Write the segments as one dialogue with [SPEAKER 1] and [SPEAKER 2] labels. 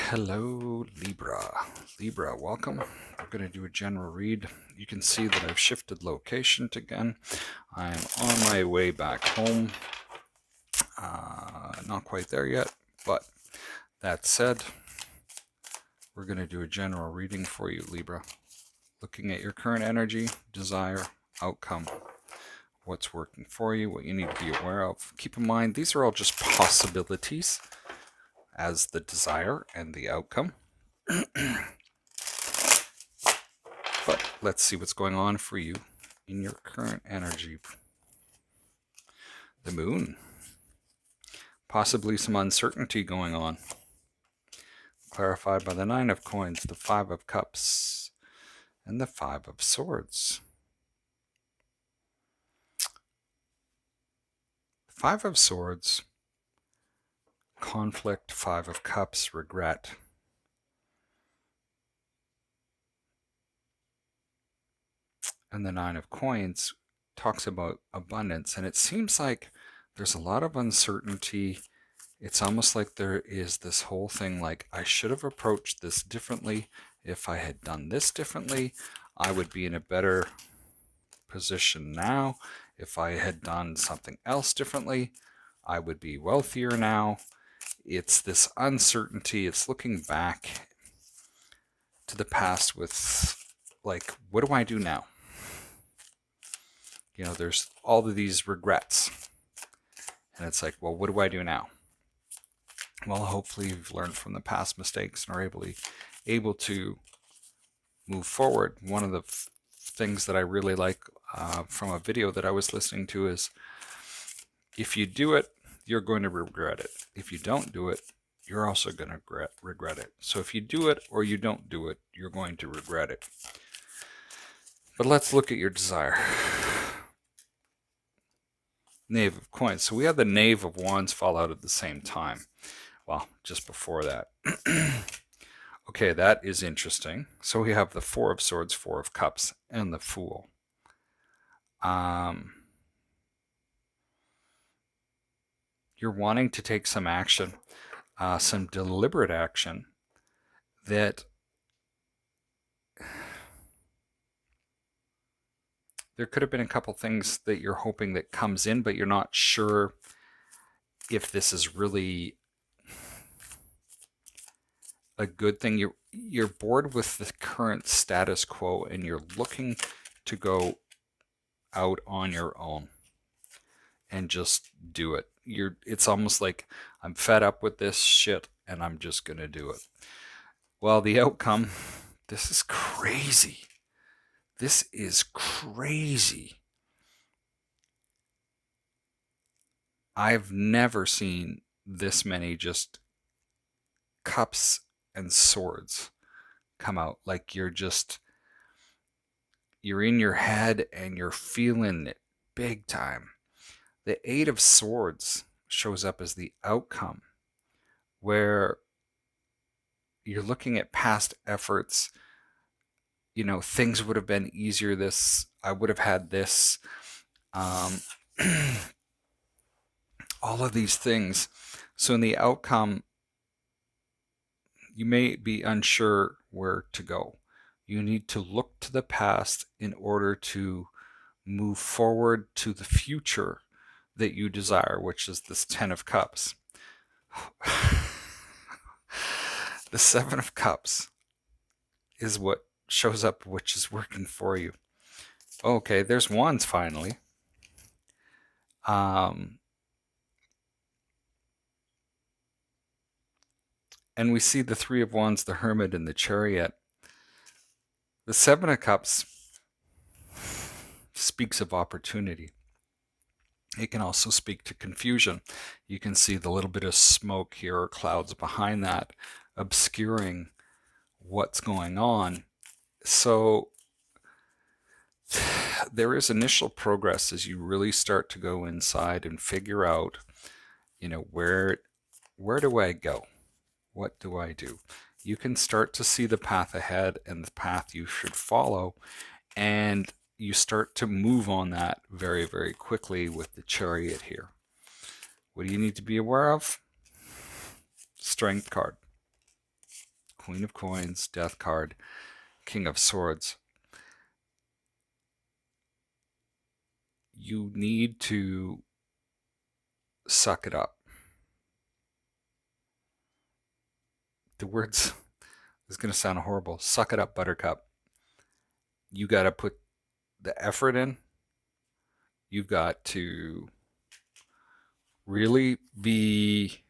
[SPEAKER 1] Hello, Libra. Libra, welcome. We're going to do a general read. You can see that I've shifted location again. I'm on my way back home. Not quite there yet, but that said, we're going to do a general reading for you, Libra. Looking at your current energy, desire, outcome, what's working for you, what you need to be aware of. Keep in mind, these are all just possibilities as the desire and the outcome. But let's see what's going on for you in your current energy. The moon. Possibly some uncertainty going on. Clarified by the Nine of Coins, the Five of Cups, and the Five of Swords. Five of Swords, conflict, Five of Cups, regret. And the Nine of Coins talks about abundance, and it seems like there's a lot of uncertainty. It's almost like there is this whole thing like, I should have approached this differently. If I had done this differently, I would be in a better position now. If I had done something else differently, I would be wealthier now. It's this uncertainty. It's looking back to the past with like, what do I do now? You know, there's all of these regrets. And it's like, well, what do I do now? Well, hopefully you've learned from the past mistakes and are able to move forward. One of the things that I really like from a video that I was listening to is, if you do it, you're going to regret it. If you don't do it, you're also going to regret it. So if you do it or you don't do it, you're going to regret it. But let's look at your desire. Knave of Coins. So we have the Knave of Wands fall out at the same time. Well, just before that. Okay, that is interesting. So we have the Four of Swords, Four of Cups, and the Fool. You're wanting to take some action, some deliberate action that there could have been a couple things that you're hoping that comes in, but you're not sure if this is really a good thing. You're bored with the current status quo and you're looking to go out on your own and just do it. It's almost like, I'm fed up with this shit and I'm just going to do it. Well, the outcome, this is crazy. This is crazy. I've never seen this many just cups and swords come out. Like you're in your head and you're feeling it big time. The Eight of Swords shows up as the outcome, where you're looking at past efforts. You know, things would have been easier. I would have had this. All of these things. So in the outcome, you may be unsure where to go. You need to look to the past in order to move forward to the future that you desire, which is this Ten of Cups. The Seven of Cups is what shows up, which is working for you. Okay, there's Wands finally. And we see the Three of Wands, the Hermit, and the Chariot. The Seven of Cups speaks of opportunity. It can also speak to confusion. You can see the little bit of smoke here or clouds behind that obscuring what's going on. So there is initial progress as you really start to go inside and figure out, you know, where do I go? What do I do? You can start to see the path ahead and the path you should follow, and you start to move on that very, very quickly with the Chariot here. What do you need to be aware of? Strength card. Queen of Coins, Death card, King of Swords. You need to suck it up. The words is going to sound horrible. Suck it up, Buttercup. You got to put the effort in. You've got to really be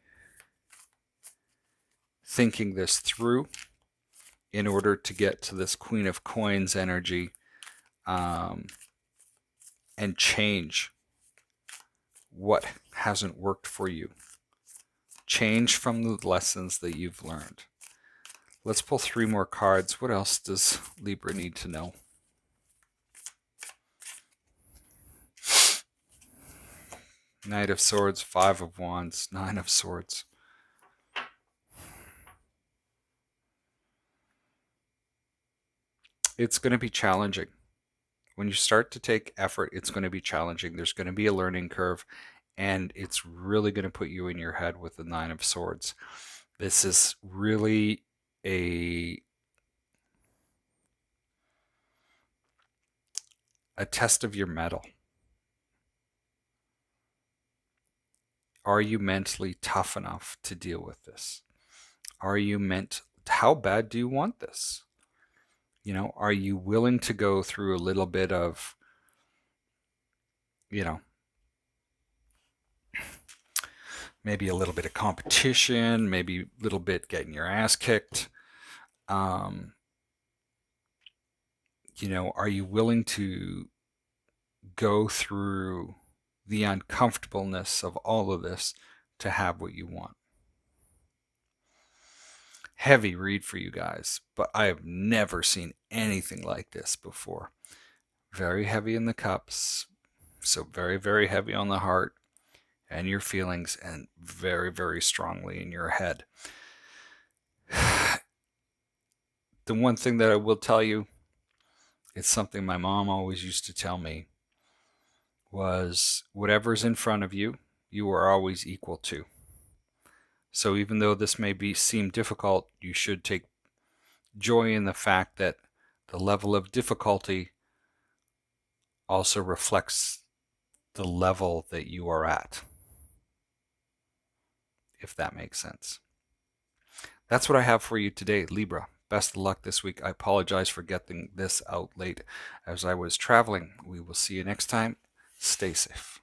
[SPEAKER 1] thinking this through in order to get to this Queen of Coins energy, and change what hasn't worked for you. Change from the lessons that you've learned. Let's pull 3 more cards. What else does Libra need to know? Knight of Swords, 5 of Wands, 9 of Swords. It's going to be challenging. When you start to take effort, it's going to be challenging. There's going to be a learning curve, and it's really going to put you in your head with the 9 of Swords. This is really a test of your mettle. Are you mentally tough enough to deal with this? How bad do you want this? You know, are you willing to go through a little bit of, you know, maybe a little bit of competition, maybe a little bit getting your ass kicked? You know, are you willing to go through the uncomfortableness of all of this to have what you want? Heavy read for you guys, but I have never seen anything like this before. Very heavy in the cups, so very, very heavy on the heart and your feelings, and very, very strongly in your head. The one thing that I will tell you, it's something my mom always used to tell me, was whatever's in front of you, you are always equal to. So even though this may seem difficult, you should take joy in the fact that the level of difficulty also reflects the level that you are at, if that makes sense. That's what I have for you today, Libra. Best of luck this week. I apologize for getting this out late as I was traveling. We will see you next time. Stay safe.